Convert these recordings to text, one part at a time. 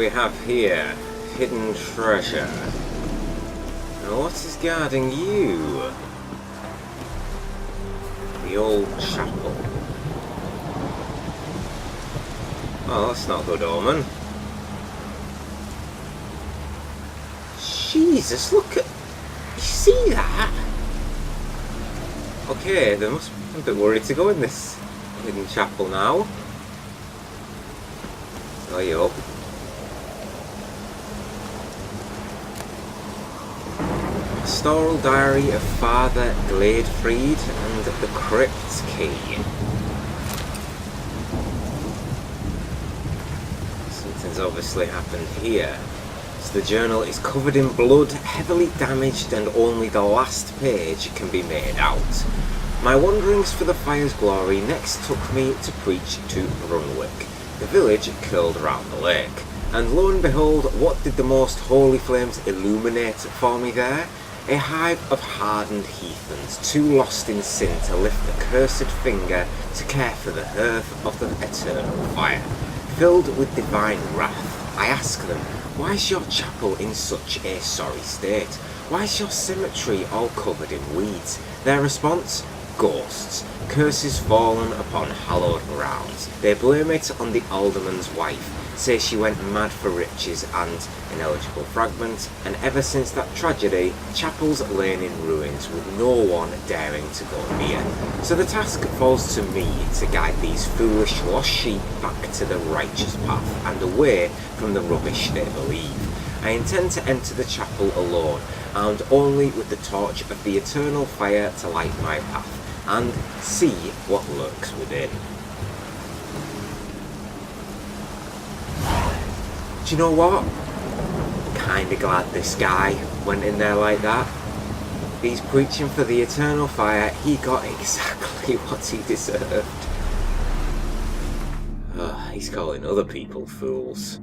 we have here? Hidden treasure. Now what is guarding you? The old chapel. Oh, that's not a good omen. Jesus, look at... You see that? Okay, they must be a bit worried to go in this hidden chapel now. Oh, you up? Pastoral Diary of Father Gladefried and the Crypt Key. Something's obviously happened here. So the journal is covered in blood, heavily damaged, and only the last page can be made out. My wanderings for the fire's glory next took me to preach to Runewright, the village curled around the lake. And lo and behold, what did the most holy flames illuminate for me there? A hive of hardened heathens, too lost in sin to lift the cursed finger to care for the hearth of the eternal fire. Filled with divine wrath, I ask them, why is your chapel in such a sorry state? Why is your cemetery all covered in weeds? Their response? Ghosts. Curses fallen upon hallowed grounds. They blame it on the alderman's wife, say she went mad for riches and ineligible fragment, and ever since that tragedy, chapel's lain in ruins with no one daring to go near. So the task falls to me to guide these foolish lost sheep back to the righteous path and away from the rubbish they believe. I intend to enter the chapel alone, armed only with the torch of the eternal fire to light my path, and see what lurks within. Do you know what? Kinda glad this guy went in there like that. He's preaching for the eternal fire. He got exactly what he deserved. He's calling other people fools.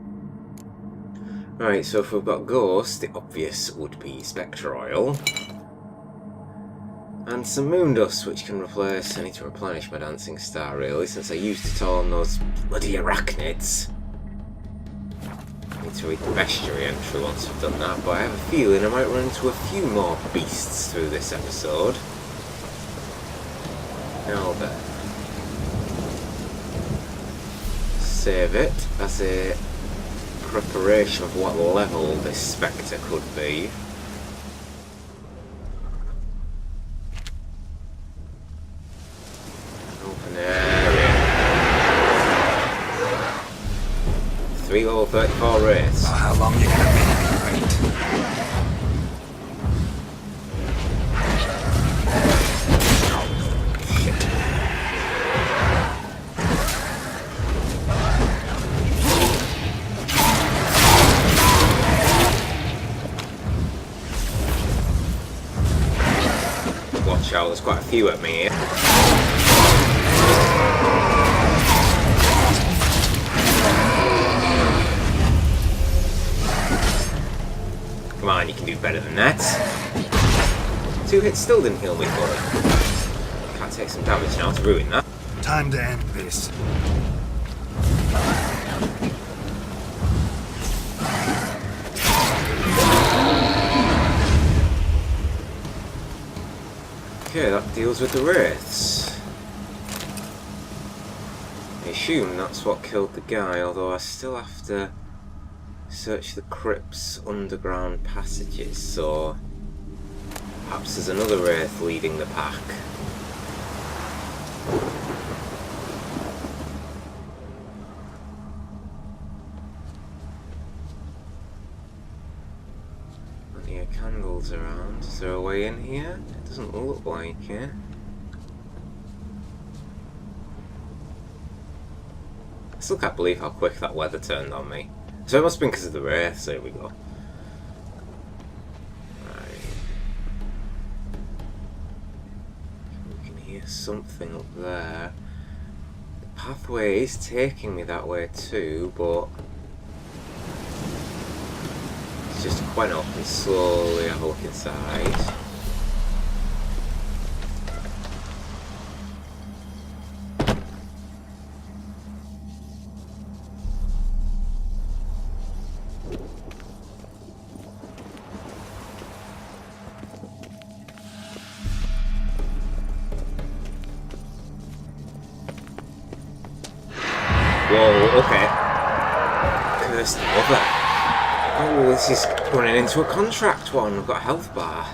Right, so if we've got Ghost, the obvious would be Spectre Oil. And some moon dust, which can replace... I need to replenish my dancing star, really, since I used it all on those bloody arachnids. I need to read the bestiary entry once I've done that, but I have a feeling I might run into a few more beasts through this episode. Now then. Save it as a preparation of what level this Spectre could be. Open area. 3 level 34 race. How long you gonna be great? Watch out, there's quite a few at me here. Come on, you can do better than that. 2 hits still didn't heal me fully. Can't take some damage now to ruin that. Time to end this. Okay, that deals with the wraiths. I assume that's what killed the guy, although I still have to search the crypt's underground passages, so perhaps there's another wraith leading the pack. Plenty of candles around. Is there a way in here? It doesn't look like it. I still can't believe how quick that weather turned on me. So it must have been because of the wraiths. There we go. Right. We can hear something up there. The pathway is taking me that way too, but it's just went up and slowly have a look inside. Oh, okay. Cursed mother. Oh, this is running into a contract one. I've got a health bar.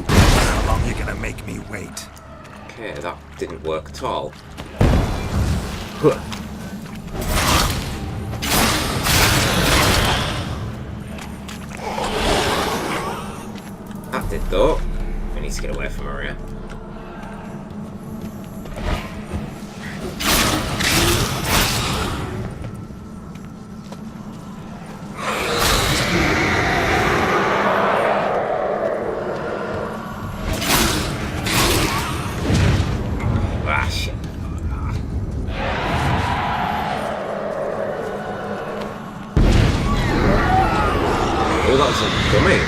How long you gonna make me wait? Okay, that didn't work at all. Huh. That did though. We need to get away from her here. Ah, shit. Oh, that was a dummy.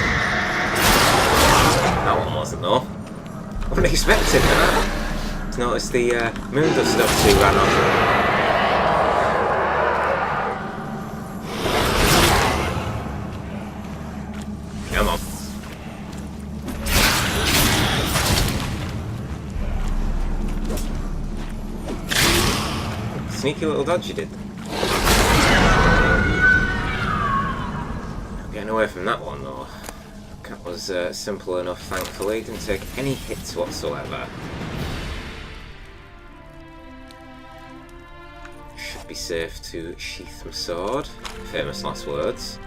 That one wasn't though. I wasn't expecting that. Just noticed the moon dust stuff too ran off. Come on. Sneaky little dodge you did. Getting away from that one though. That was simple enough, thankfully. Didn't take any hits whatsoever. Should be safe to sheath my sword. Famous last words.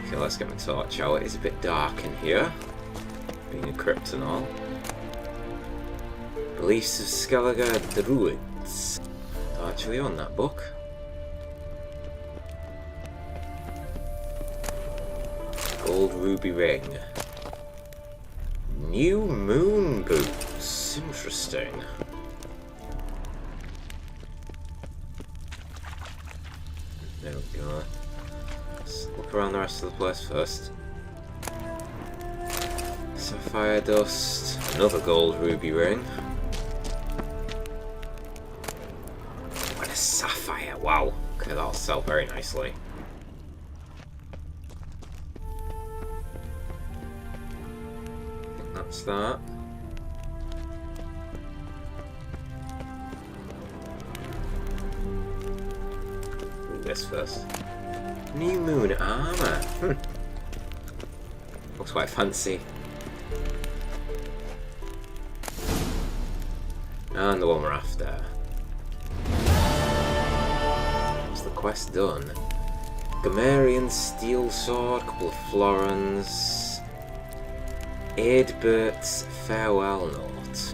Okay, let's get my torch out. It is a bit dark in here, being a crypt and all. Beliefs of Skellige Druids. I actually own that book. Gold ruby ring. New moon boots. Interesting. There we go. Let's look around the rest of the place first. Sapphire dust. Another gold ruby ring. What a sapphire! Wow. Okay, that'll sell very nicely. That's that. Do this first. New moon armor. Looks quite fancy. And the one we're after. What's the quest done? Gamerian steel sword, couple of florins. Eadbert's farewell note.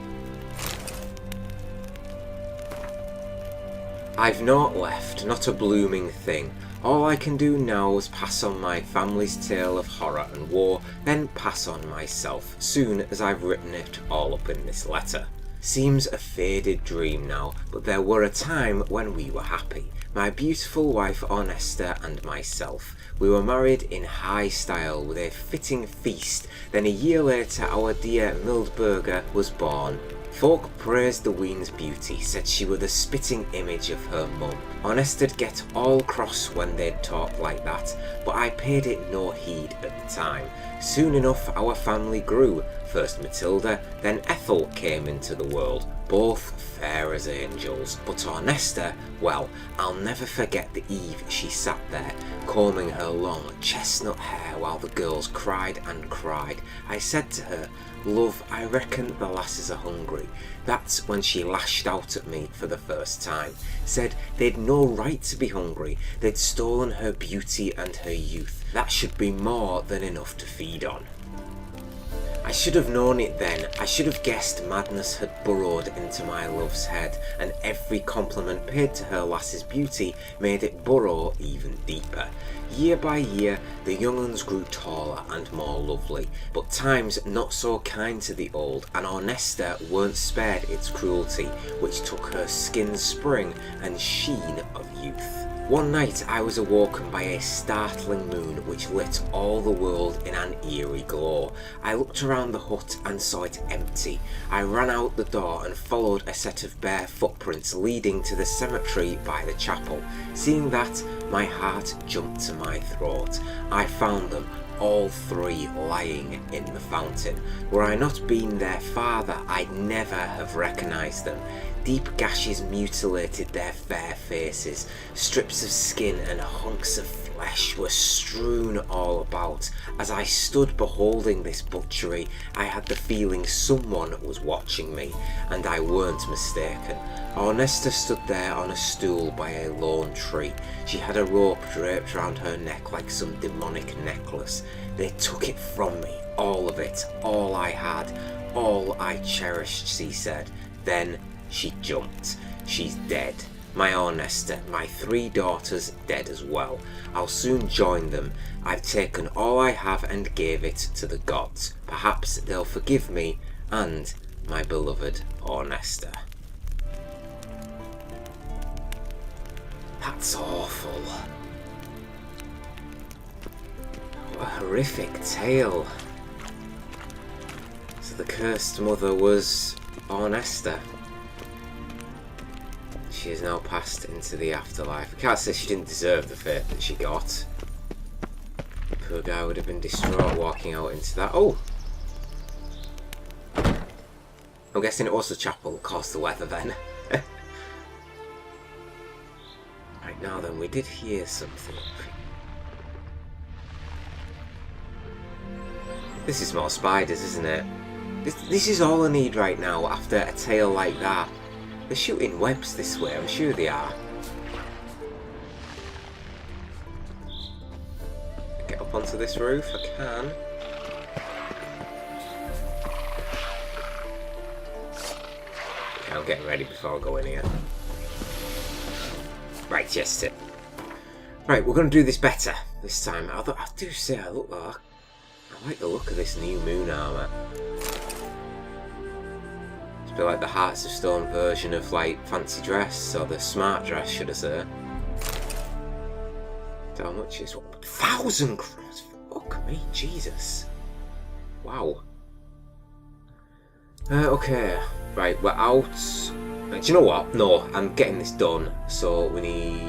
I've naught left, not a blooming thing. All I can do now is pass on my family's tale of horror and war, then pass on myself, soon as I've written it all up in this letter. Seems a faded dream now, but there were a time when we were happy. My beautiful wife Ornesta and myself. We were married in high style with a fitting feast. Then a year later our dear Mildburger was born. Folk praised the wean's beauty, said she were the spitting image of her mum. Ornesta'd get all cross when they'd talk like that, but I paid it no heed at the time. Soon enough our family grew. First Matilda, then Ethel came into the world, both fair as angels. But Ornesta, well, I'll never forget the eve she sat there, combing her long chestnut hair while the girls cried and cried. I said to her, "Love, I reckon the lasses are hungry." That's when she lashed out at me for the first time. Said they'd no right to be hungry. They'd stolen her beauty and her youth. That should be more than enough to feed on. I should have known it then. I should have guessed madness had burrowed into my love's head, and every compliment paid to her lass's beauty made it burrow even deeper. Year by year, the young uns grew taller and more lovely, but times not so kind to the old, and Ornesta weren't spared its cruelty, which took her skin's spring and sheen of youth. One night I was awoken by a startling moon which lit all the world in an eerie glow. I looked around the hut and saw it empty. I ran out the door and followed a set of bare footprints leading to the cemetery by the chapel. Seeing that, my heart jumped to my throat. I found them, all three lying in the fountain. Were I not been their father, I'd never have recognised them. Deep gashes mutilated their fair faces. Strips of skin and hunks of flesh were strewn all about. As I stood beholding this butchery, I had the feeling someone was watching me, and I weren't mistaken. Ornesta stood there on a stool by a lone tree. She had a rope draped round her neck like some demonic necklace. They took it from me, all of it, all I had, all I cherished, she said. Then she jumped. She's dead. My Ornesta, my 3 daughters dead as well. I'll soon join them. I've taken all I have and gave it to the gods. Perhaps they'll forgive me and my beloved Ornesta. That's awful. What a horrific tale. So the cursed mother was Ornesta. She has now passed into the afterlife. I can't say she didn't deserve the fate that she got. The poor guy would have been distraught walking out into that. Oh! I'm guessing it was the chapel that caused the weather then. Right, now then, we did hear something. This is more spiders, isn't it? This is all I need right now after a tale like that. They're shooting webs this way, I'm sure they are. Get up onto this roof, I can. Okay, I'm getting ready before I go in here. Right, yes, it. Right, we're going to do this better this time. I do say I like the look of this new moon armour. Be like the Hearts of Stone version of like fancy dress, or the smart dress, should I say. How much is 1,000 crowns? Fuck me, Jesus. Wow. Okay, right, we're out. Do you know what? No, I'm getting this done. So we need.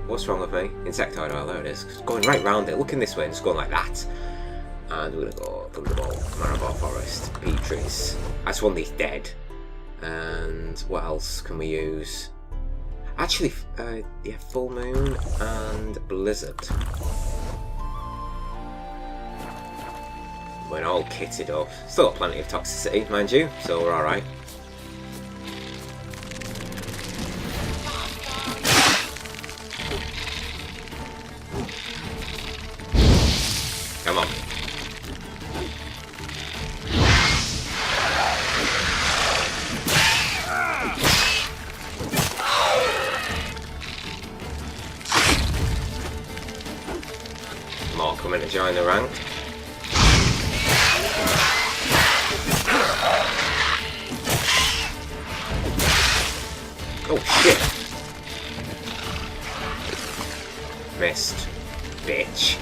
What's wrong with me? Insectoid oil, there it is. It's going right round it, looking this way and it's going like that. And we're gonna go Thunderbolt, Maribor Forest, Peatrie's. I just want these dead. And what else can we use? Actually, yeah, Full Moon and Blizzard. We're all kitted up. Still got plenty of toxicity, mind you, so we're alright. Come on. More coming to join the rank. Oh shit! Missed. Bitch.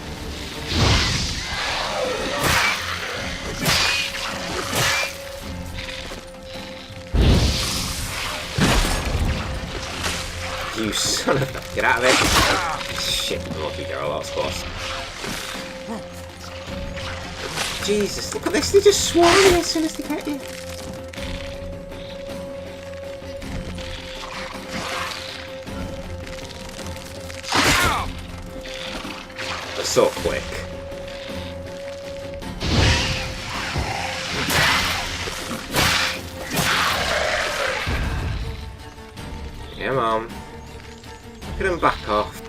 You son of a... Get out of it! Shit, lucky girl, that was close. Jesus, look at this, they just swarm you as soon as they get you. They're so quick. Yeah, Mom. Get him back off.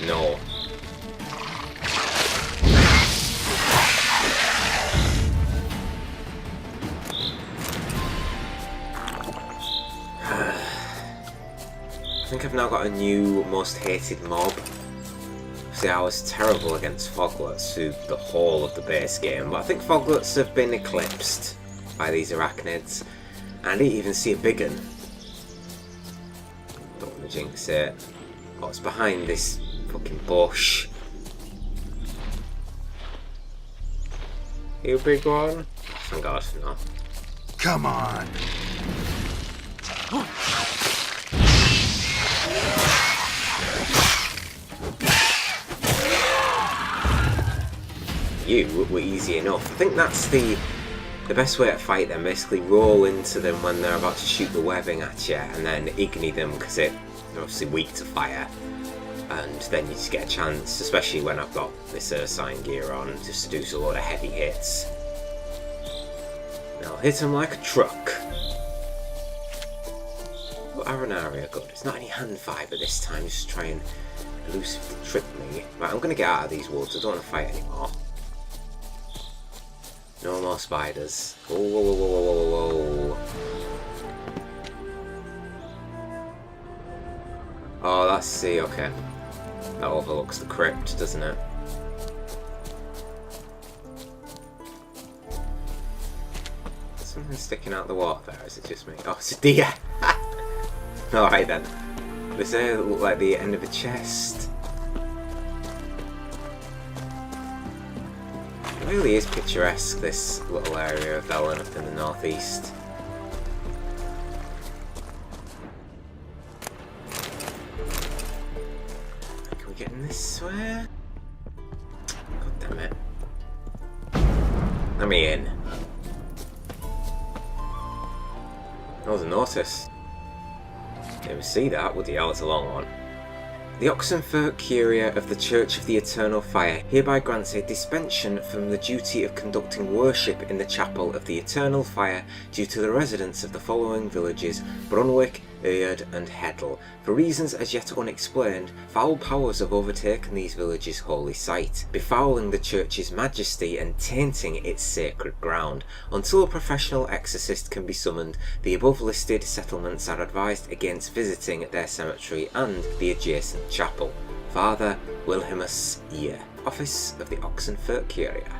No. I think I've now got a new most hated mob. See, I was terrible against Foglets through the whole of the base game, but I think Foglets have been eclipsed by these arachnids. And I didn't even see a big one. Don't want to jinx it. What's behind this fucking bush? You big one? Thank God, no. Come on. you were easy enough. I think that's the best way to fight them. Basically roll into them when they're about to shoot the webbing at you, and then ignite them because they're obviously weak to fire. And then you just get a chance, especially when I've got this Ursine gear on, just to do a lot of heavy hits. And I'll hit them like a truck. But Arenaria good. It's not any hand fibre this time, just try and elusively trick me. Right, I'm going to get out of these woods, I don't want to fight anymore. No more spiders. Whoa, whoa, whoa, whoa, whoa, whoa, whoa. Oh, that's see, okay. That overlooks the crypt, doesn't it? There's something sticking out the water there, is it just me? Oh, it's a deer! Alright then. Does it look like the end of a chest? It really is picturesque, this little area of Velen up in the northeast. Can we get in this way? God damn it. Let me in. That was a notice. Didn't even see that, would you? Oh, it's a long one. The Oxenfurt Curia of the Church of the Eternal Fire hereby grants a dispensation from the duty of conducting worship in the Chapel of the Eternal Fire due to the residents of the following villages: Brunwick, Erd and Heddle. For reasons as yet unexplained, foul powers have overtaken these villages' holy site, befouling the church's majesty and tainting its sacred ground. Until a professional exorcist can be summoned, the above-listed settlements are advised against visiting their cemetery and the adjacent chapel. Father Wilhelmus Ear, Office of the Oxenfurt Curia.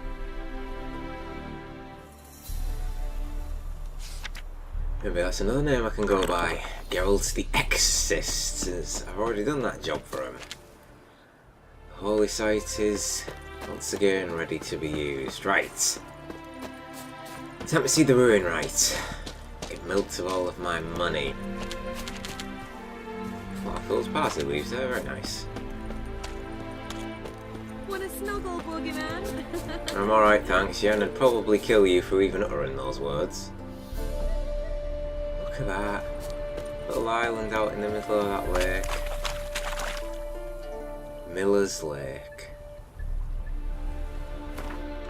Maybe that's another name I can go by. Geralt the Exorcist. I've already done that job for him. The holy site is once again ready to be used. Right. Time to see the Runewright. Get milked of all of my money. Well, those parsley leaves there, very nice. Want a snuggle, boogeyman? I'm alright, thanks, yeah, and I'd probably kill you for even uttering those words. Look at that. Little island out in the middle of that lake. Miller's Lake.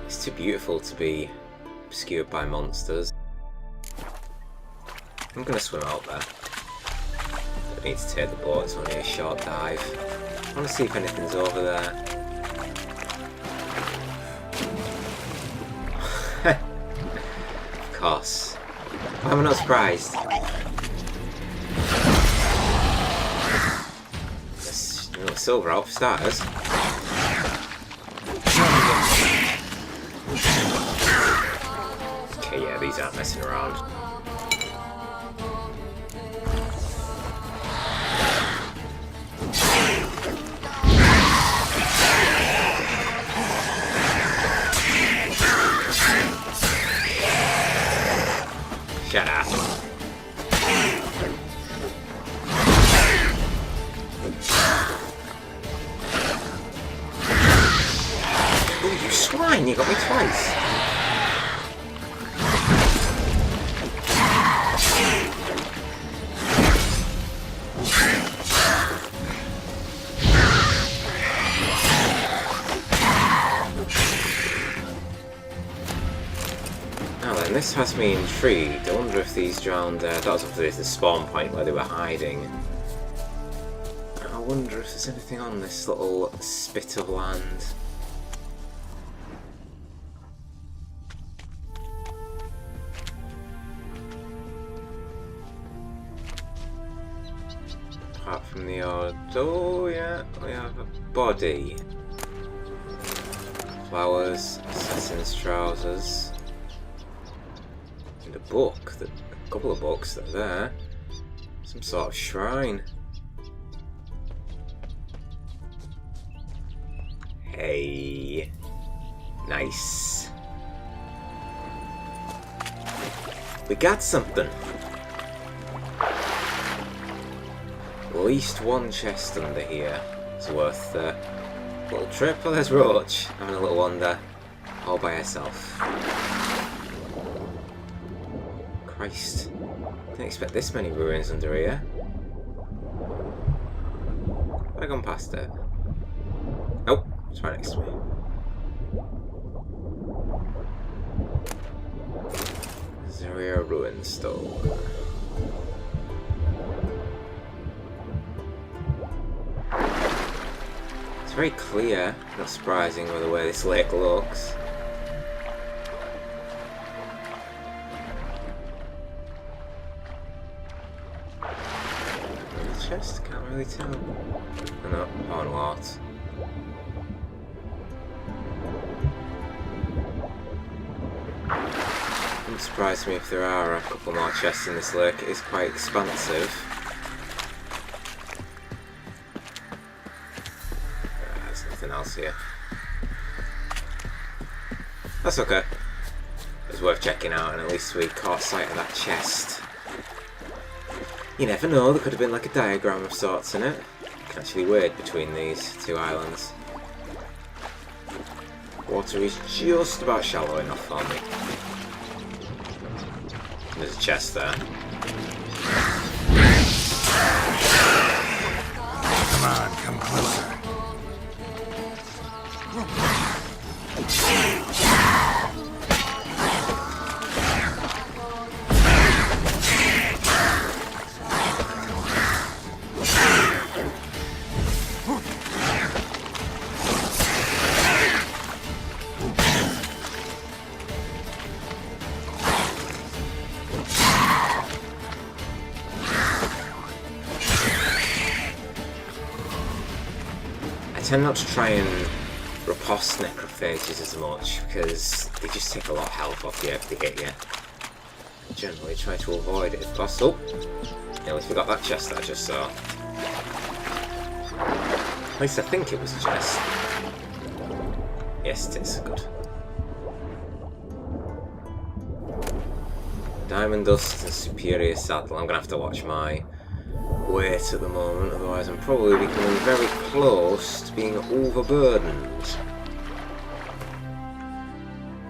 It's too beautiful to be obscured by monsters. I'm gonna swim out there. Don't need to take the boat, it's only a short dive. I want to see if anything's over there. Of course. Why am I not surprised? There's silver out for starters. Okay, yeah, these aren't messing around. Shut up. Oh, you swine! You got me twice. This has me intrigued. I wonder if these drowned that was obviously the spawn point where they were hiding. I wonder if there's anything on this little spit of land. Apart from the odd... oh yeah, we have a body. Flowers, assassin's trousers. A book, a couple of books that are there. Some sort of shrine. Hey. Nice. We got something. At least one chest under here. It's worth a little trip. Oh, there's Roach having a little wander. All by herself. Christ. Didn't expect this many ruins under here. Have I gone past it? Nope, it's right next to me. Zaria ruins still. It's very clear, not surprising with the way this lake looks. Chest? Can't really tell. Oh, no, on what? Wouldn't surprise me if there are a couple more chests in this lake. It is quite expansive. There's nothing else here. That's okay. It was worth checking out, and at least we caught sight of that chest. You never know, there could have been like a diagram of sorts in it. You can actually wade between these two islands. Water is just about shallow enough for me. There's a chest there. Come on, come closer. I tend not to try and riposte necrophages as much because they just take a lot of health off you if they hit you. I generally try to avoid it if possible. Nearly forgot that chest that I just saw. At least I think it was a chest. Yes, it is. Good. Diamond dust and superior saddle. I'm gonna have to watch my weight at the moment, otherwise I'm probably becoming very close to being overburdened.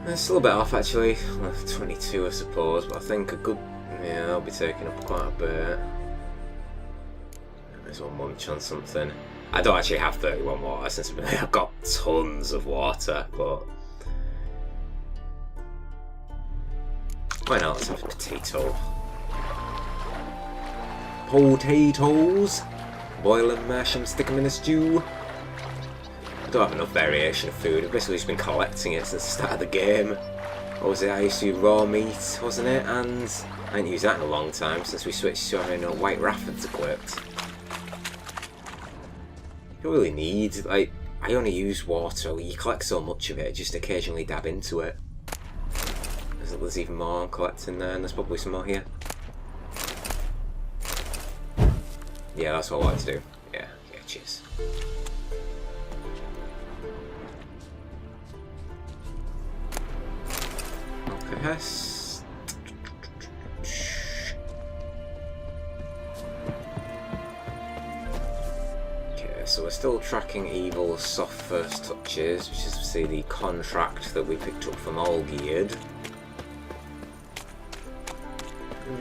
It's still a bit off actually, well, 22 I suppose, but I think a good, yeah, I'll be taking up quite a bit. Might as well munch on something. I don't actually have 31 water since I've got tons of water, but why not? Let's have a potato. Potatoes! Boil them, mash them, stick them in a stew. I don't have enough variation of food. I've basically just been collecting it since the start of the game. What was it? I used to use raw meat, wasn't it? And I ain't used that in a long time since we switched to having white raffids equipped. You don't really need, like, I only use water. You collect so much of it, just occasionally dab into it. There's even more I'm collecting there, and there's probably some more here. Yeah, that's what I like to do. Yeah, cheers. Okay, so we're still tracking Evil's soft first touches, which is to say the contract that we picked up from Allgeared.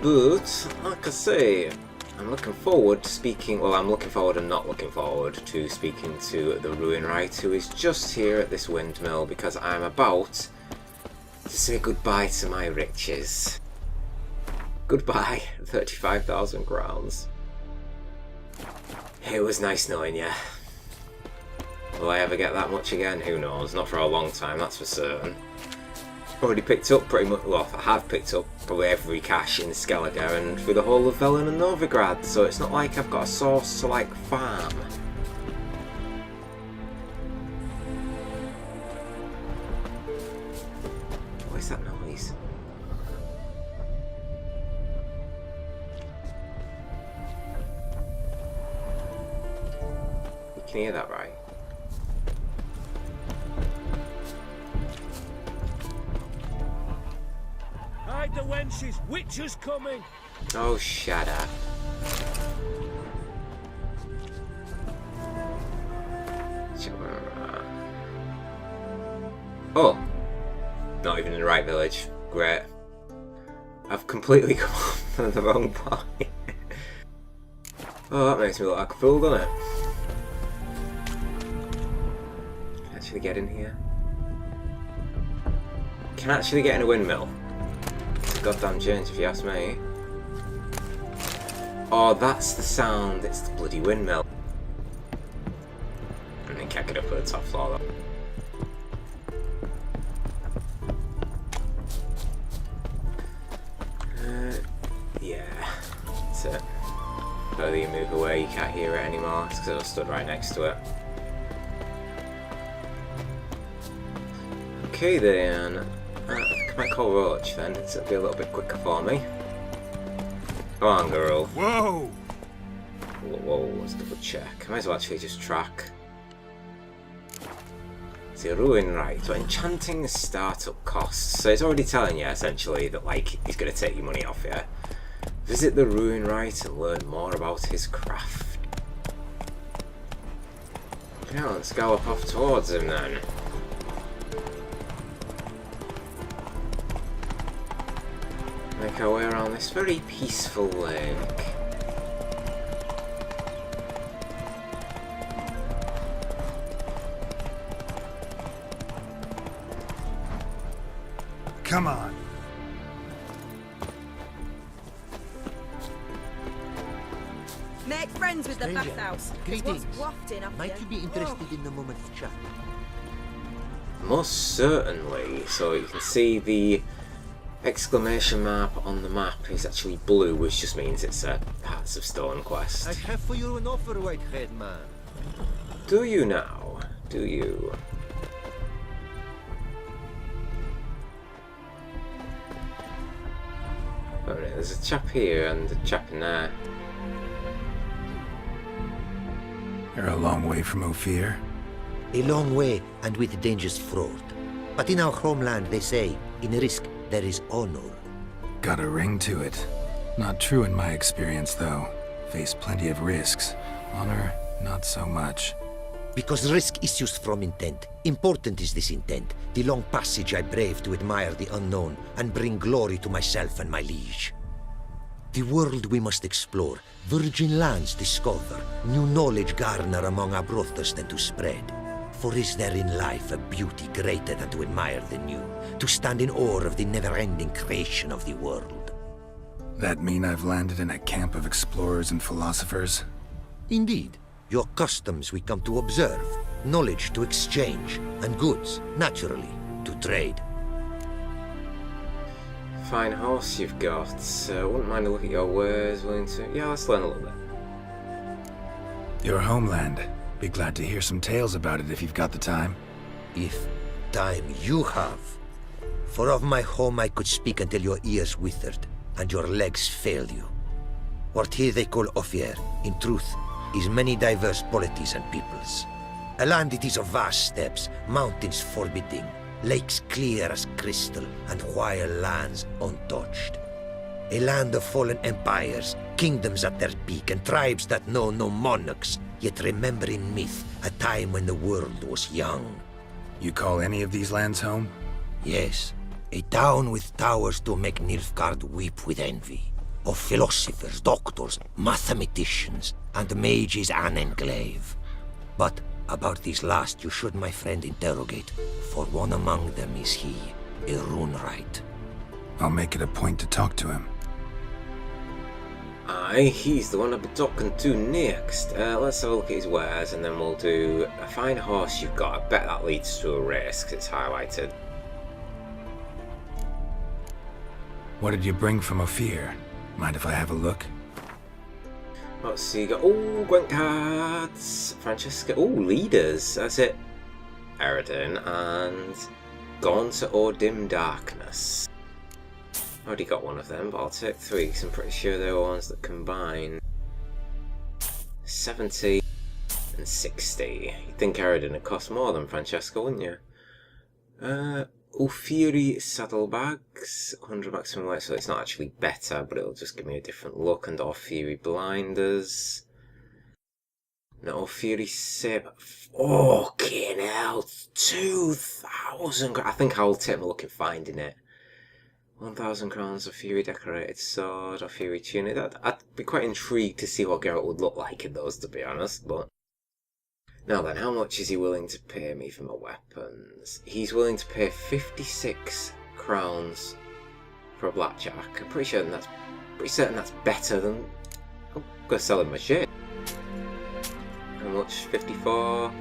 But, like I say, I'm looking forward to speaking, well, I'm looking forward and not looking forward to speaking to the Runewright, who is just here at this windmill because I'm about to say goodbye to my riches. Goodbye, 35,000 crowns. It was nice knowing you. Will I ever get that much again? Who knows, not for a long time, that's for certain. Already picked up pretty much, well, I have picked up probably every cache in Skellige and through the whole of Velen and Novigrad, so it's not like I've got a source to, like, farm. What is that noise? You can hear that, right? Hide the wenches! Witches coming! Oh, shut up. Oh, not even in the right village. Great. I've completely come on the wrong point. Oh, that makes me look like a fool, doesn't it? Can I actually get in here? Can I actually get in a windmill? It's a goddamn change if you ask me. Oh, that's the sound. It's the bloody windmill. And then can't get up to the top floor though. Yeah, that's it. The further you move away, you can't hear it anymore. It's because I stood right next to it. Okay then. I think I might call Roach then. It'll be a little bit quicker for me. Come on, girl. Whoa! Whoa, let's double check. I might as well actually just track. The Runewright, so enchanting startup costs. So it's already telling you essentially that like he's going to take your money off you. Visit the Runewright and learn more about his craft. Yeah, let's gallop off towards him then. Make our way around this very peaceful lake. Come on. Make friends with the Stranger, bathhouse. greetings. What's wafting up Might here? you be interested in a moment of chat? Most certainly. So you can see the exclamation mark on the map is actually blue, which just means it's a Hearts of Stone quest. I have for you an offer, white-haired man. Do you now? Do you? Oh, no, there's a chap here and a chap in there. You're a long way from Ophir. A long way, and with dangers fraught. But in our homeland, they say, in risk there is honor. Got a ring to it. Not true in my experience, though. Faced plenty of risks. Honor, not so much. Because risk issues from intent. Important is this intent. The long passage I brave to admire the unknown and bring glory to myself and my liege. The world we must explore, virgin lands discover, new knowledge garner among our brothers than to spread. For is there in life a beauty greater than to admire the new, to stand in awe of the never-ending creation of the world? That mean I've landed in a camp of explorers and philosophers? Indeed. Your customs we come to observe, knowledge to exchange, and goods, naturally, to trade. Fine horse you've got. Wouldn't mind a look at your wares. Willing to? Yeah, let's learn a little bit. Your homeland. Be glad to hear some tales about it if you've got the time. If time you have. For of my home I could speak until your ears withered, and your legs failed you. What here they call Ophir, in truth, is many diverse polities and peoples. A land it is of vast steppes, mountains forbidding, lakes clear as crystal, and wild lands untouched. A land of fallen empires, kingdoms at their peak, and tribes that know no monarchs, yet remember in myth a time when the world was young. You call any of these lands home? Yes, a town with towers to make Nilfgaard weep with envy. Of philosophers, doctors, mathematicians, and mages an enclave. But about these last you should, my friend, interrogate, for one among them is he, a Runewright. I'll make it a point to talk to him. Aye, he's the one I'll be talking to next. Let's have a look at his wares and then we'll do a fine horse you've got. I bet that leads to a race because it's highlighted. What did you bring from Ophir? Mind if I have a look? Let's see, got Gwent cards, Francesca, leaders, that's it. Eridan and Gone to Or Dim Darkness. Already got one of them, but I'll take 3 because I'm pretty sure they're ones that combine 70 and 60. You'd think Eridan would cost more than Francesca, wouldn't you? Ophiri saddlebags, 100 maximum weight, so it's not actually better, but it'll just give me a different look. And Ophiri blinders, No Fury Saber. Fucking hell. 2,000. I think I'll take my luck in finding it. 1,000 crowns of Fury Decorated Sword or Fury Tunic. I'd be quite intrigued to see what Geralt would look like in those, to be honest. But now then, how much is he willing to pay me for my weapons? He's willing to pay 56 crowns for a blackjack. I'm pretty certain that's better than... I'm going to sell him my shit. How much? 54? Oh,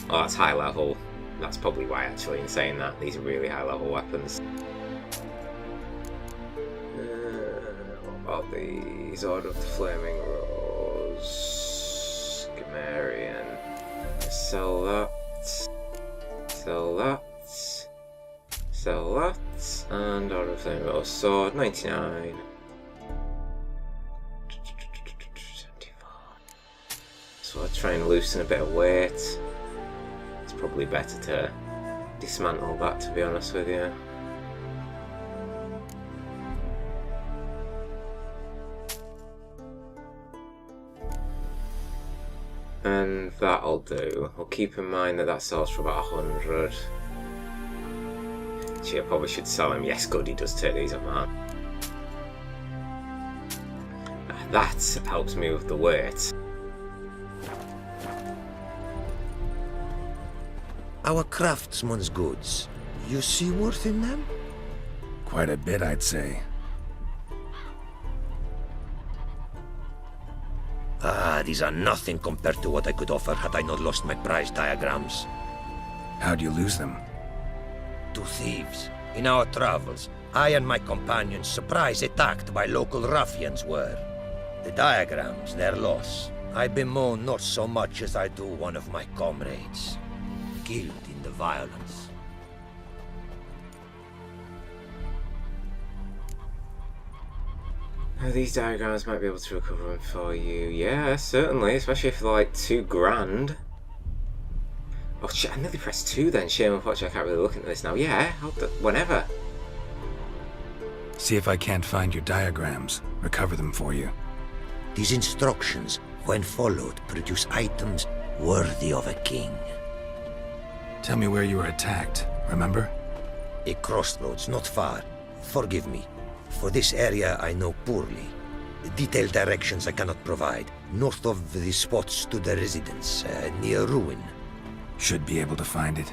that's high level. That's probably why, actually, in saying that. These are really high level weapons. What about these? Order of the Flaming Rose. Gamarian. Sell that. Sell that. Sell that. And Order of the Flaming Rose Sword. 99. 74. So I'll try and loosen a bit of weight. It's probably better to dismantle that, to be honest with you. And that'll do. I'll keep in mind that that sells for about 100. Gee, I probably should sell him. Yes, good, he does take these up, man. That helps me with the weight. Our craftsman's goods. You see worth in them? Quite a bit, I'd say. Ah, these are nothing compared to what I could offer had I not lost my prize diagrams. How'd you lose them? To thieves. In our travels, I and my companions surprise attacked by local ruffians were. The diagrams, their loss. I bemoan not so much as I do one of my comrades. Killed in the violence. These diagrams might be able to recover them for you. Yeah, certainly, especially for like 2 grand. Oh shit, I nearly pressed 2 then. Shame, unfortunately, I can't really look into this now. Yeah, whenever. See if I can't find your diagrams. Recover them for you. These instructions, when followed, produce items worthy of a king. Tell me where you were attacked, remember? A crossroads, not far. Forgive me. For this area I know poorly. Detailed directions I cannot provide. North of the spot stood a residence, near ruin. Should be able to find it.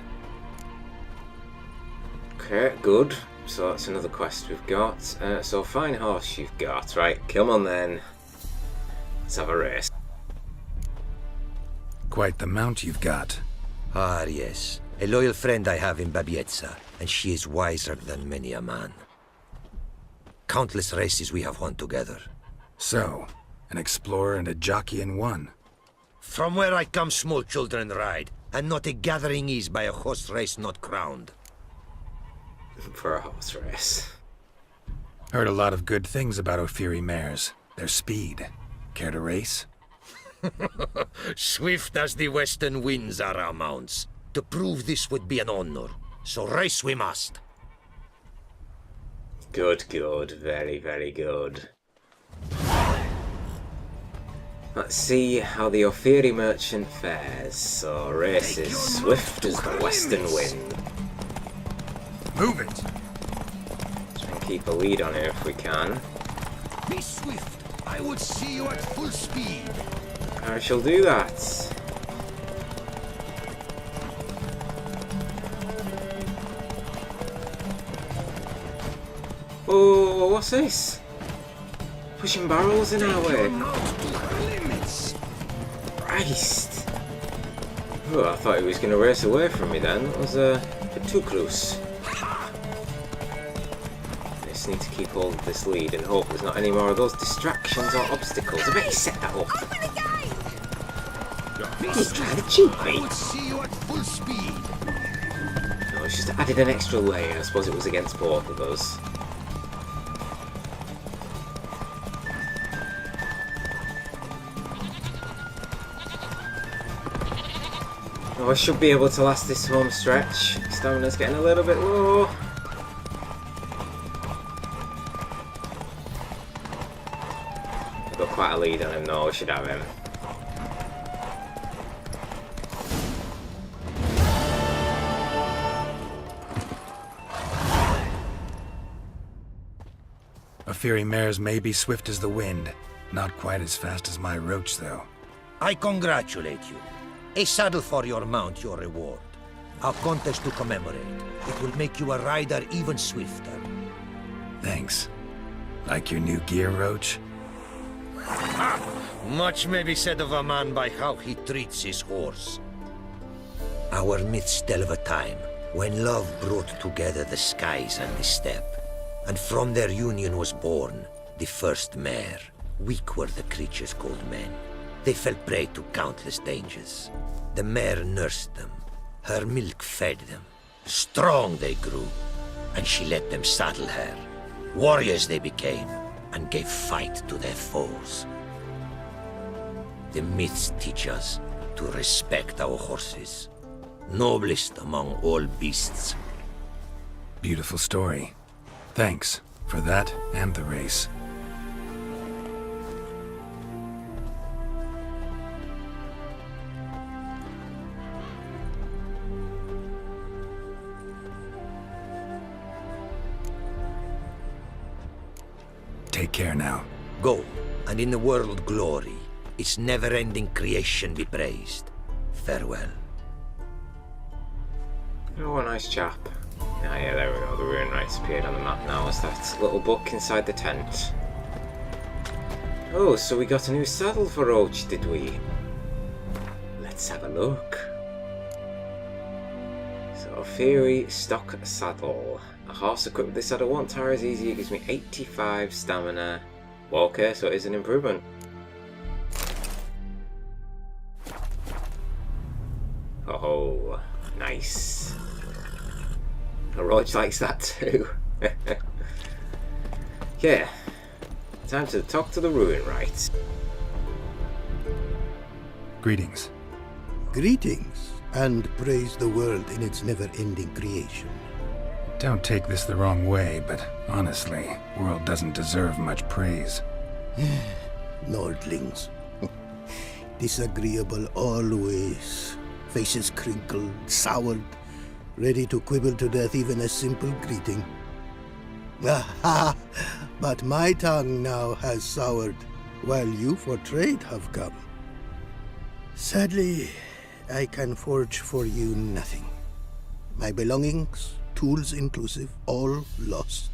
Okay, good. So that's another quest we've got. So fine horse you've got. Right, come on then. Let's have a race. Quite the mount you've got. Ah, yes. A loyal friend I have in Babietza, and she is wiser than many a man. Countless races we have won together. So, an explorer and a jockey in one. From where I come, small children ride, and not a gathering is by a horse race not crowned. For a horse race. Heard a lot of good things about Ophiri mares. Their speed. Care to race? Swift as the western winds are our mounts. To prove this would be an honor, so race we must. Good, good. Very, very good. Let's see how the Ophiri merchant fares. So, race is swift as the western wind. Move it! Try and keep a lead on it if we can. Be swift. I would see you at full speed. I shall do that. Oh, what's this? Pushing barrels in our way. Christ. Oh, I thought he was going to race away from me then. That was a bit too close. I just need to keep hold of this lead and hope there's not any more of those distractions or obstacles. I bet he set that up. He's trying to cheat me. No, it's just added an extra layer. I suppose it was against both of us. Oh, I should be able to last this home stretch. Stamina's getting a little bit low. I've got quite a lead on him though, we should have him. Fairy mares may be swift as the wind. Not quite as fast as my roach, though. I congratulate you. A saddle for your mount, your reward. A contest to commemorate. It will make you a rider even swifter. Thanks. Like your new gear, Roach? Much may be said of a man by how he treats his horse. Our myths tell of a time when love brought together the skies and the steppe, and from their union was born the first mare. Weak were the creatures called men. They fell prey to countless dangers. The mare nursed them. Her milk fed them. Strong they grew, and she let them saddle her. Warriors they became, and gave fight to their foes. The myths teach us to respect our horses, noblest among all beasts. Beautiful story. Thanks for that and the race. Take care now. Go, and in the world glory, its never-ending creation be praised. Farewell. Oh, a nice chap. Ah, yeah, there we go. The Runewright's appeared on the map now as that little book inside the tent. Oh, so we got a new saddle for Roach, did we? Let's have a look. So, Fairy stock saddle. A horse equipped with this saddle won't tire as easy. It gives me 85 stamina. Well, okay, so it is an improvement. Oh, nice. Roach likes that too. Yeah, time to talk to the Runewright. Greetings. Greetings, and praise the world in its never-ending creation. Don't take this the wrong way, but honestly, world doesn't deserve much praise. Nordlings. Disagreeable always. Faces crinkled, soured, ready to quibble to death even a simple greeting. Aha! But my tongue now has soured, while you for trade have come. Sadly, I can forge for you nothing. My belongings, tools inclusive, all lost.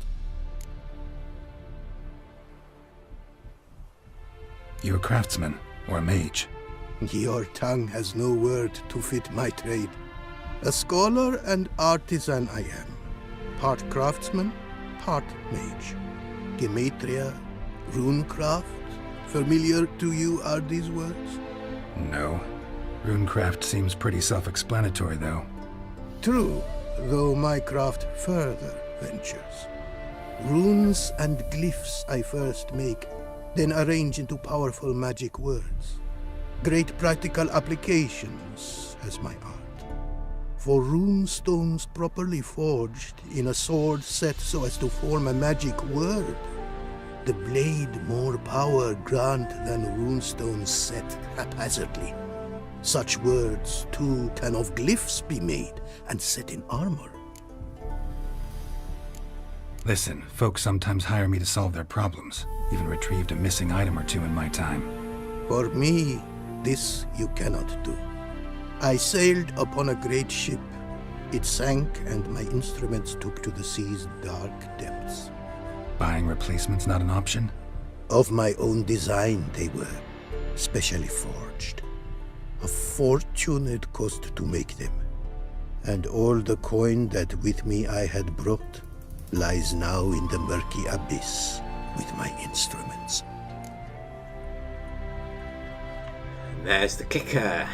You a craftsman or a mage? Your tongue has no word to fit my trade. A scholar and artisan I am. Part craftsman, part mage. Gematria, runecraft. Familiar to you are these words? No. Runecraft seems pretty self-explanatory, though. True, though my craft further ventures. Runes and glyphs I first make, then arrange into powerful magic words. Great practical applications as my art. For rune stones properly forged in a sword set so as to form a magic word, the blade more power grant than runestones set haphazardly. Such words, too, can of glyphs be made and set in armor. Listen, folks sometimes hire me to solve their problems. Even retrieved a missing item or two in my time. For me, this you cannot do. I sailed upon a great ship. It sank, and my instruments took to the sea's dark depths. Buying replacements not an option? Of my own design they were, specially forged. A fortune it cost to make them. And all the coin that with me I had brought lies now in the murky abyss with my instruments. There's the kicker.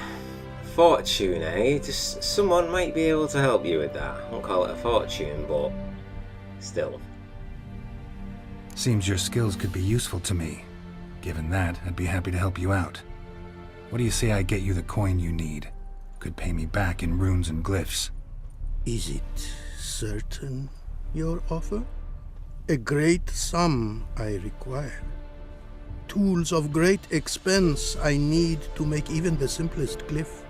Fortune, eh? Just someone might be able to help you with that. I won't call it a fortune, but still. Seems your skills could be useful to me. Given that, I'd be happy to help you out. What do you say I get you the coin you need? Could pay me back in runes and glyphs. Is it certain, your offer? A great sum I require. Tools of great expense I need to make even the simplest glyph.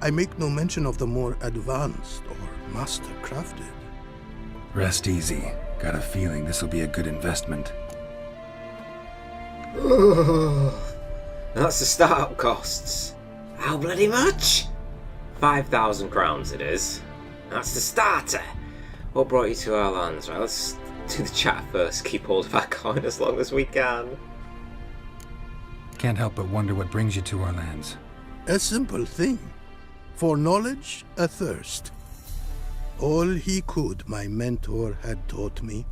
I make no mention of the more advanced or master-crafted. Rest easy. Got a feeling this'll be a good investment. And that's the startup costs. How bloody much? 5,000 crowns it is. That's the starter. What brought you to our lands? Right, let's do the chat first. Keep hold of our coin as long as we can. Can't help but wonder what brings you to our lands. A simple thing. For knowledge, a thirst. All he could, my mentor had taught me.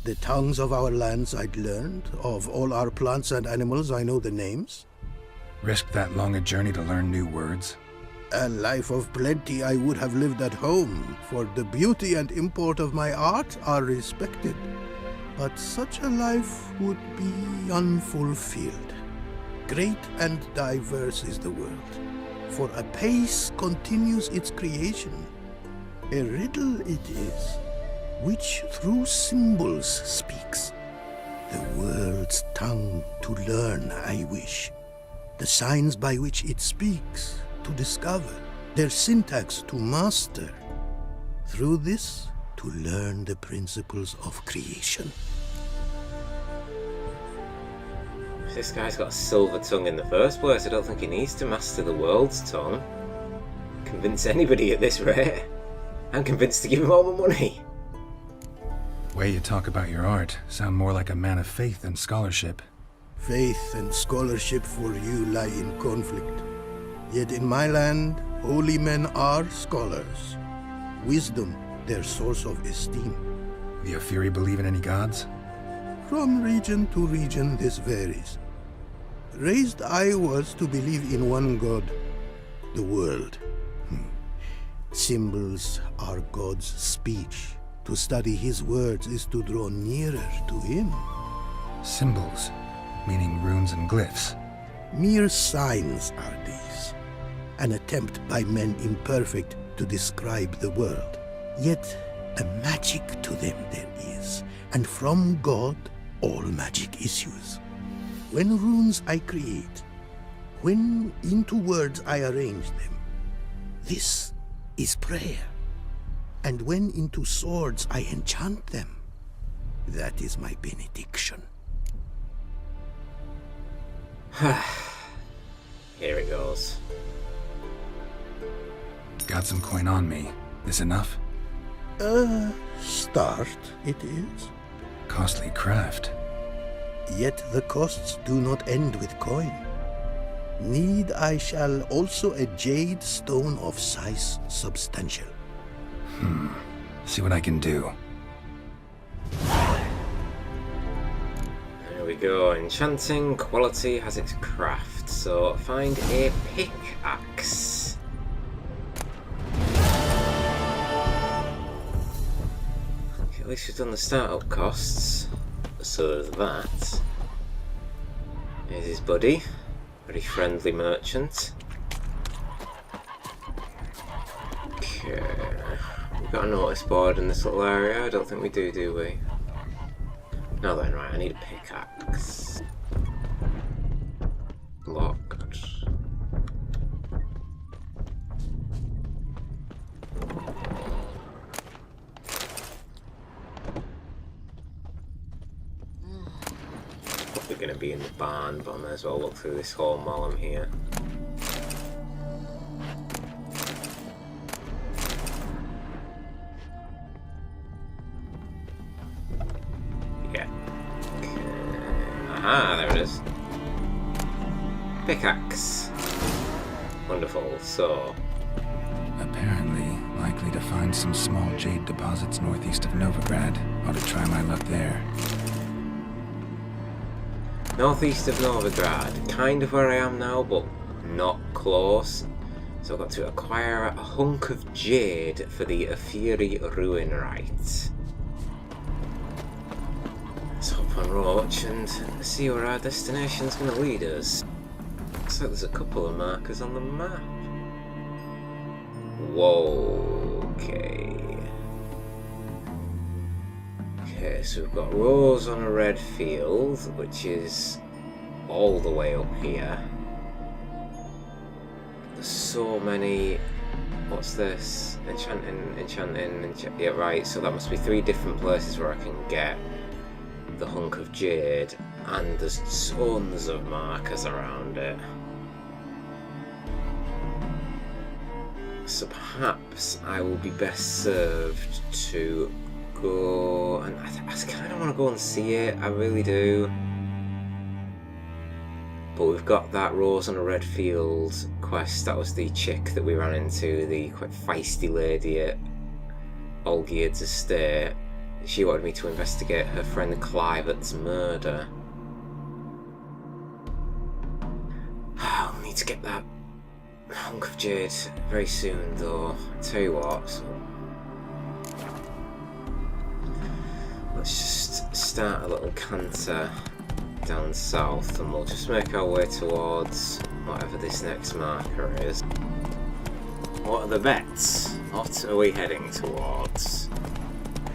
The tongues of our lands I'd learned. Of all our plants and animals, I know the names. Risked that long a journey to learn new words? A life of plenty I would have lived at home, for the beauty and import of my art are respected. But such a life would be unfulfilled. Great and diverse is the world, for a pace continues its creation. A riddle it is, which through symbols speaks. The world's tongue to learn I wish, the signs by which it speaks to discover, their syntax to master. Through this, to learn the principles of creation. If this guy's got a silver tongue in the first place, I don't think he needs to master the world's tongue. Convince anybody at this rate. I'm convinced to give him all my money. Way you talk about your art sound more like a man of faith than scholarship. Faith and scholarship for you lie in conflict. Yet in my land, holy men are scholars. Wisdom, their source of esteem. The Ophiri believe in any gods? From region to region, this varies. Raised I was to believe in one god, the world. Symbols are God's speech. To study his words is to draw nearer to him. Symbols, meaning runes and glyphs. Mere signs are these. An attempt by men imperfect to describe the world. Yet a magic to them there is, and from God all magic issues. When runes I create, when into words I arrange them, this is prayer. And when into swords I enchant them, that is my benediction. Here it goes. Got some coin on me. This enough? Start it is. Costly craft. Yet the costs do not end with coin. Need I shall also a jade stone of size substantial. See what I can do. There we go. Enchanting quality has its craft. So find a pickaxe. Okay, at least we've done the startup costs. So there's that. Here's his buddy. Very friendly merchant. Okay. We've got a notice board in this little area. I don't think we do we? No then, right, I need a pickaxe. Locked. Probably going to be in the barn, but I may as well look through this home while I'm here. Yeah. Okay. Aha, there it is. Pickaxe. Wonderful, so... Apparently, likely to find some small jade deposits northeast of Novigrad. Ought to try my luck there. Northeast of Novigrad, kind of where I am now, but not close. So I've got to acquire a hunk of jade for the Ophiri Runewright. Let's hop on Roach and see where our destination's going to lead us. Looks like there's a couple of markers on the map. Whoa, okay. Okay, so we've got Rose on a red field, which is all the way up here. There's so many... What's this? Enchanting, yeah, right, so that must be 3 different places where I can get the hunk of jade, and there's tons of markers around it. So perhaps I will be best served to go, and I kind of want to go and see it, I really do. But we've got that Rose on a Red Field quest. That was the chick that we ran into, the quite feisty lady at Olgierd's estate. She wanted me to investigate her friend Clivett's murder. I'll need to get that hunk of jade very soon, though. I tell you what, so let's just start a little canter down south, and we'll just make our way towards whatever this next marker is. What are the bets? What are we heading towards?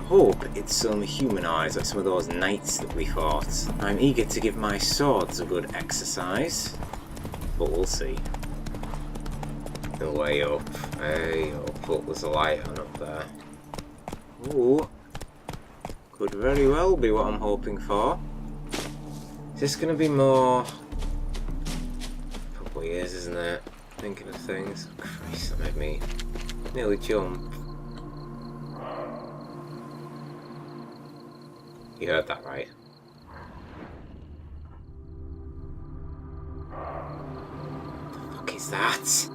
Hope it's some humanoids like some of those knights that we fought. I'm eager to give my swords a good exercise, but we'll see. Way up, way up. Oh, there's a light on up there. Ooh, could very well be what I'm hoping for. Is this going to be more? A couple of years, isn't it? Thinking of things. Oh, Christ, that made me nearly jump. You heard that right? The fuck is that?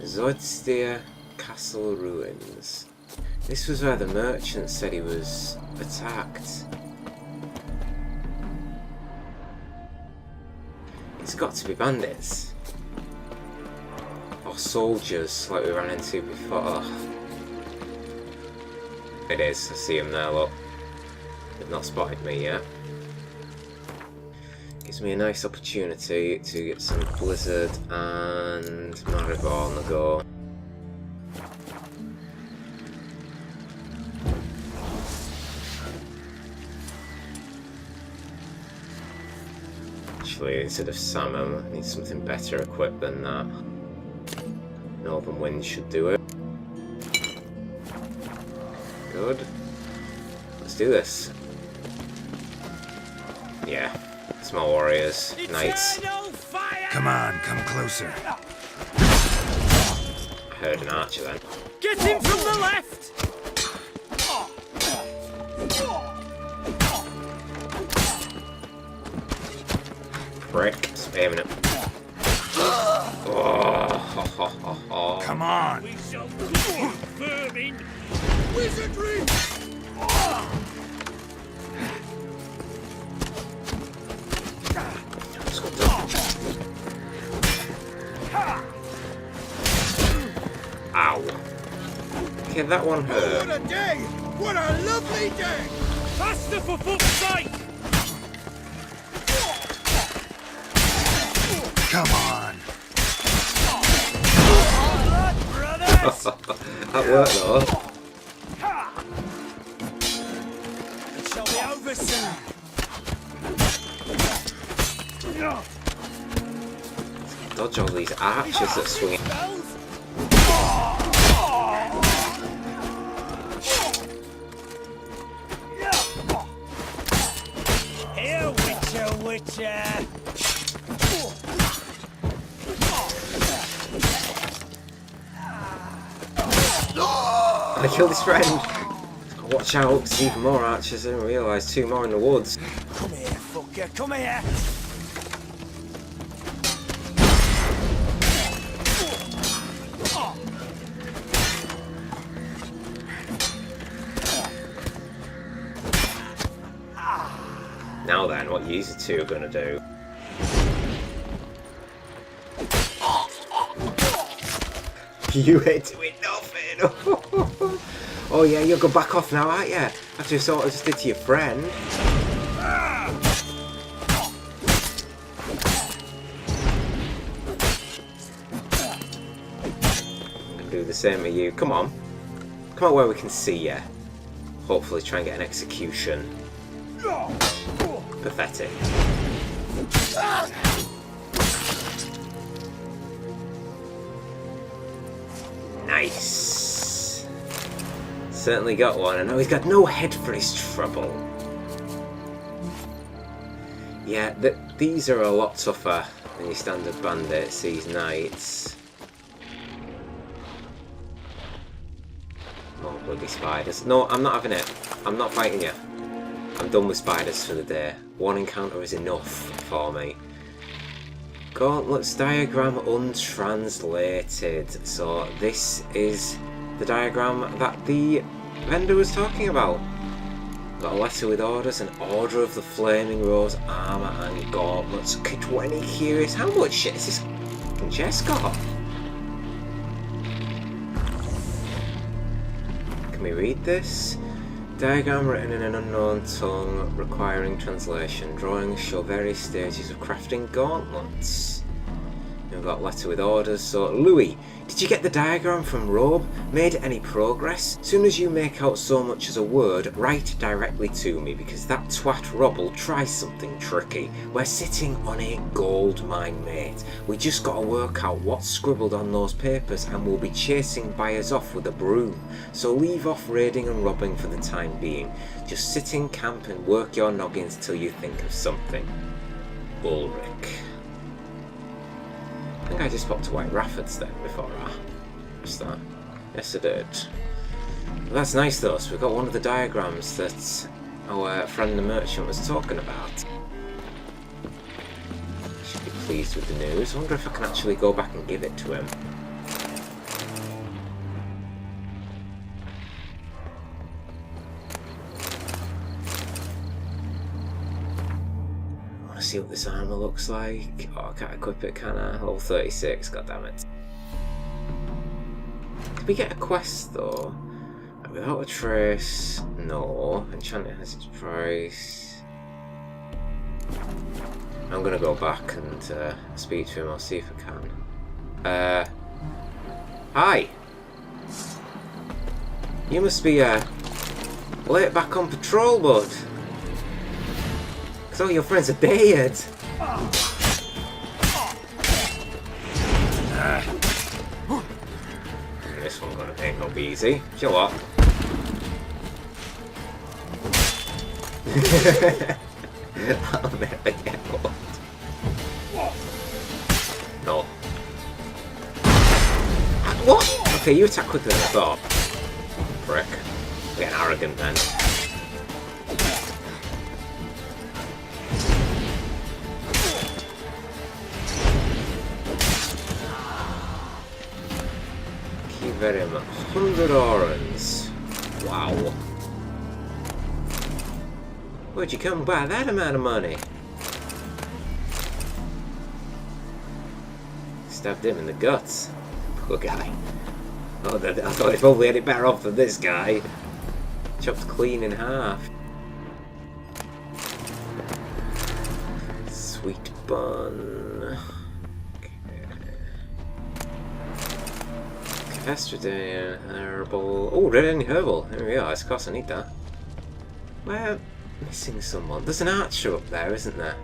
Zoidsteer Castle Ruins. This was where the merchant said he was attacked. It's got to be bandits. Or soldiers like we ran into before. It is, I see them there, look. They've not spotted me yet. Gives me a nice opportunity to get some Blizzard and Maribor on the go. Actually, instead of salmon, I need something better equipped than that. Northern Wind should do it. Good. Let's do this. Yeah. Small warriors, knights. Come on, come closer. I heard an archer then. Get him from the left! Prick, spamming it. Oh, Come on. We shall do you, vermin! Wizardry! Ow. Okay, that one hurt. What a day! What a lovely day! Faster for fuck's sake! Come on. That worked though. It shall be over soon. Dodge all these archers that swing. Here, Witcher, Witcher! I killed his friend. Watch out, there's even more archers. I didn't realise 2 more in the woods. Come here, fucker, come here! Now then, what you two are gonna do? You hit it with nothing. Oh yeah, you'll go back off now, aren't you? After you saw what I just did to your friend. I'm gonna do the same to you. Come on. Come on where we can see you. Hopefully try and get an execution. Pathetic. Nice. Certainly got one, and now he's got no head for his trouble. Yeah, these are a lot tougher than your standard bandits, these knights. More bloody spiders. No, I'm not having it. I'm not fighting you. I'm done with spiders for the day. One encounter is enough for me. Gauntlets diagram untranslated. So this is the diagram that the vendor was talking about. Got a letter with orders, an order of the Flaming Rose armour and gauntlets. 20 curious. How much shit has this fucking chest got? Can we read this? Diagram written in an unknown tongue, requiring translation. Drawings show various stages of crafting gauntlets. We've got letter with orders. So, Louis, did you get the diagram from Robe? Made any progress? Soon as you make out so much as a word, write directly to me, because that twat Rob will try something tricky. We're sitting on a gold mine, mate. We just gotta work out what's scribbled on those papers, and we'll be chasing buyers off with a broom. So leave off raiding and robbing for the time being. Just sit in camp and work your noggins till you think of something. Ulrich. I think I just popped to White Raffords then before I missed that. Yes I did. Well, that's nice though, so we've got one of the diagrams that our friend the merchant was talking about. Should be pleased with the news. I wonder if I can actually go back and give it to him. See what this armour looks like. Oh, I can't equip it, can I? Level 36, goddammit. Can we get a quest though? Without a trace, no. Enchanting has its price. I'm gonna go back and speak to him, I'll see if I can. Hi! You must be late back on patrol, bud. So your friends are dead. This one's gonna ain't gonna be easy. Chill what? I'll never get one. No. What? Okay, you attack quicker than I thought. Frick. Getting arrogant then. Very much. 100 orans. Wow. Where'd you come by that amount of money? Stabbed him in the guts. Poor guy. Oh, I thought he probably had it better off than this guy. Chopped clean in half. Sweet bun. Estradian, herbal. Oh, red and herbal. There we are. Of course, I need that. We're missing someone. There's an archer up there, isn't there?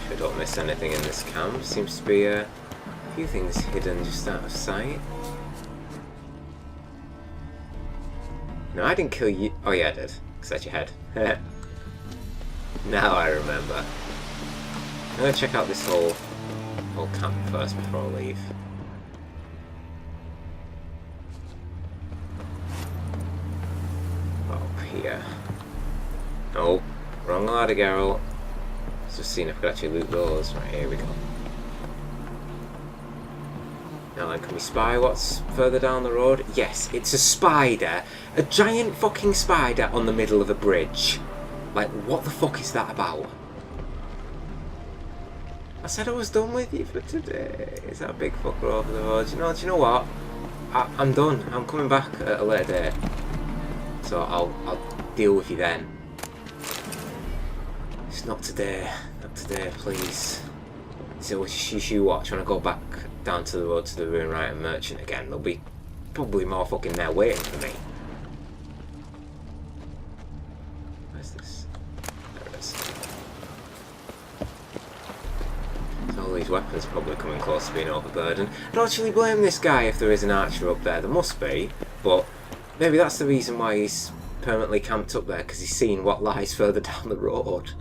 Sure, don't miss anything in this camp. Seems to be a few things hidden just out of sight. No, I didn't kill you. Oh, yeah, I did. Because that's your head. Now I remember. I'm gonna check out this whole camp first before I leave. Up here. No, wrong ladder, Geralt. Let's just see if we can actually loot those. Right, here we go. Now then, can we spy what's further down the road? Yes, it's a spider. A giant fucking spider on the middle of a bridge. Like, what the fuck is that about? I said I was done with you for today. Is that a big fucker over the road? Do you know what? I'm done. I'm coming back at a later date. So I'll deal with you then. It's not today. Not today, please. So you watch when I go back down to the road to the Runewright and Merchant again. There'll be probably more fucking there waiting for me. his weapons are probably coming close to being overburdened. I don't actually blame this guy if there is an archer up there. There must be, but maybe that's the reason why he's permanently camped up there, because he's seen what lies further down the road.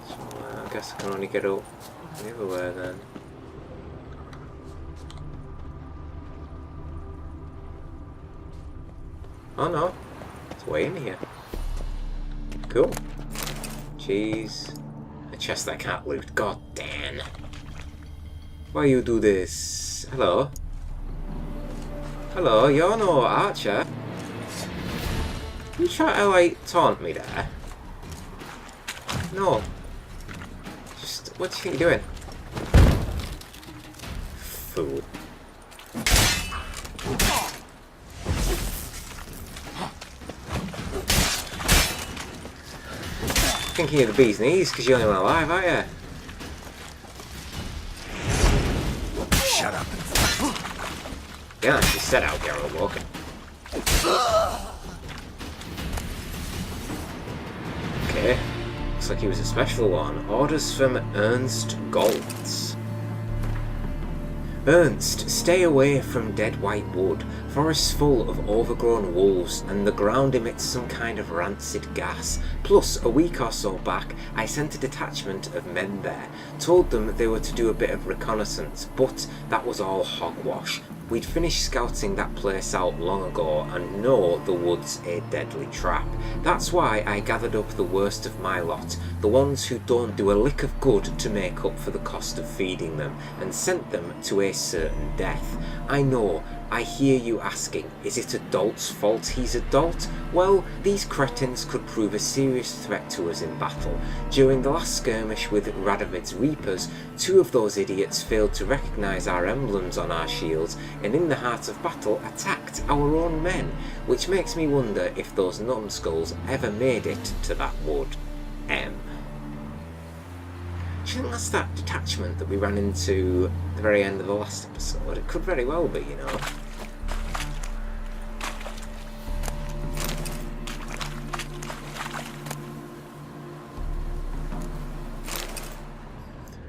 So, I guess I can only get up the other way then. Oh no, it's way in here. Cool. Jeez. A chest I can't loot. God damn. Why you do this? Hello? Hello, you're no archer. You try to, like, taunt me there? No. Just, what do you think you're doing? Fool. Thinking of the bee's knees, because you're the only one alive, aren't you? Shut up. Yeah, she set out Geralt walking. Okay. Looks like he was a special one. Orders from Ernst Goltz. Ernst, stay away from dead white wood. Forests full of overgrown wolves, and the ground emits some kind of rancid gas. Plus, a week or so back, I sent a detachment of men there. Told them they were to do a bit of reconnaissance, but that was all hogwash. We'd finished scouting that place out long ago and know the wood's a deadly trap. That's why I gathered up the worst of my lot, the ones who don't do a lick of good to make up for the cost of feeding them, and sent them to a certain death. I know, I hear you asking, is it a dolt's fault he's a dolt? Well, these cretins could prove a serious threat to us in battle. During the last skirmish with Radovid's Reapers, 2 of those idiots failed to recognise our emblems on our shields, and in the heart of battle attacked our own men, which makes me wonder if those numbskulls ever made it to that wood. Do you think that's that detachment that we ran into at the very end of the last episode? It could very well be, you know. I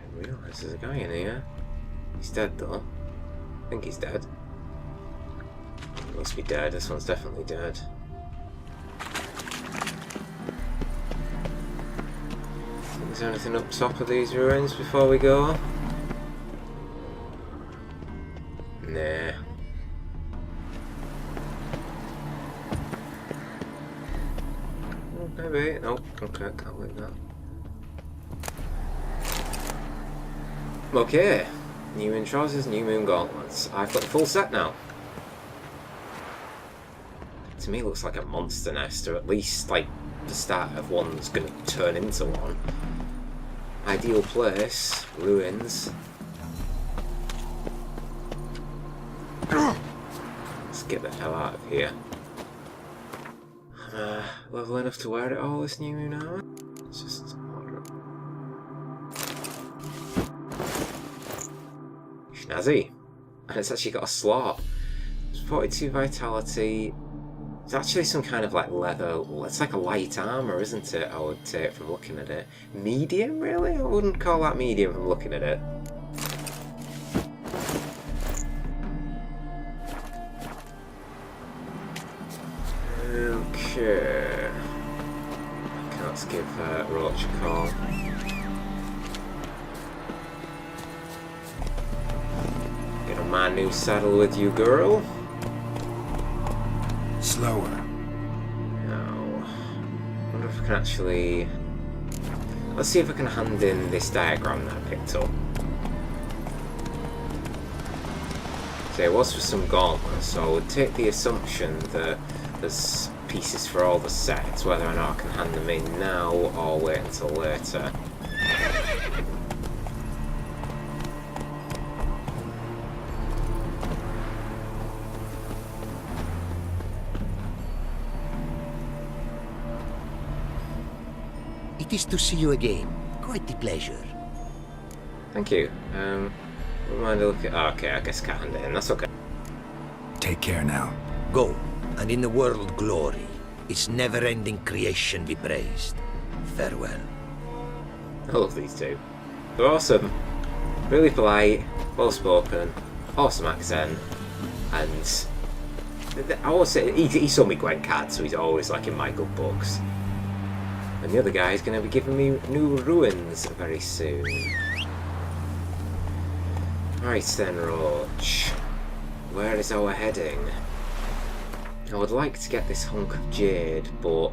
didn't realise there's a guy in here. He's dead though. I think he's dead. He must be dead. This one's definitely dead. Is there anything up top of these ruins before we go? Nah. Maybe. Nope. Okay, can't like that. Okay. New moon trousers, new moon gauntlets. I've got the full set now. To me, it looks like a monster nest, or at least like the start of one that's going to turn into one. Ideal place, ruins. Let's get the hell out of here. Level enough to wear it all, this new moon armor? It's just order. Snazzy. And it's actually got a slot. It's 42 vitality. It's actually some kind of like leather. It's like a light armor, isn't it? I would take from looking at it. Medium, really? I wouldn't call that medium from looking at it. Okay. Can't give Roach a call. Get on my new saddle with you, girl. Slower. No. I wonder if I can actually... Let's see if I can hand in this diagram that I picked up. So it was for some gauntlets, so I would take the assumption that there's pieces for all the sets, whether or not I can hand them in now or wait until later. It is to see you again. Quite the pleasure. Thank you. Wouldn't mind a look at... Oh, okay, I guess I can't hand it in. That's okay. Take care now. Go, and in the world glory, its never-ending creation be praised. Farewell. I love these two. They're awesome. Really polite, well spoken, awesome accent, and I will say he saw me Gwen Cat, so he's always like in my good books. And the other guy is going to be giving me new ruins very soon. Right then, Roach. Where is our heading? I would like to get this hunk of jade, but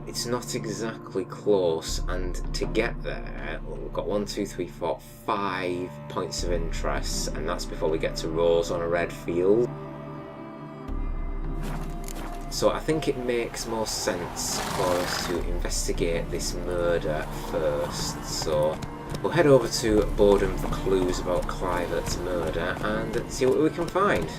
it's not exactly close, and to get there, we've got 1, 2, 3, 4, 5 points of interest, and that's before we get to Rose on a red field. So I think it makes more sense for us to investigate this murder first. So we'll head over to Boredom for clues about Clivert's murder and see what we can find.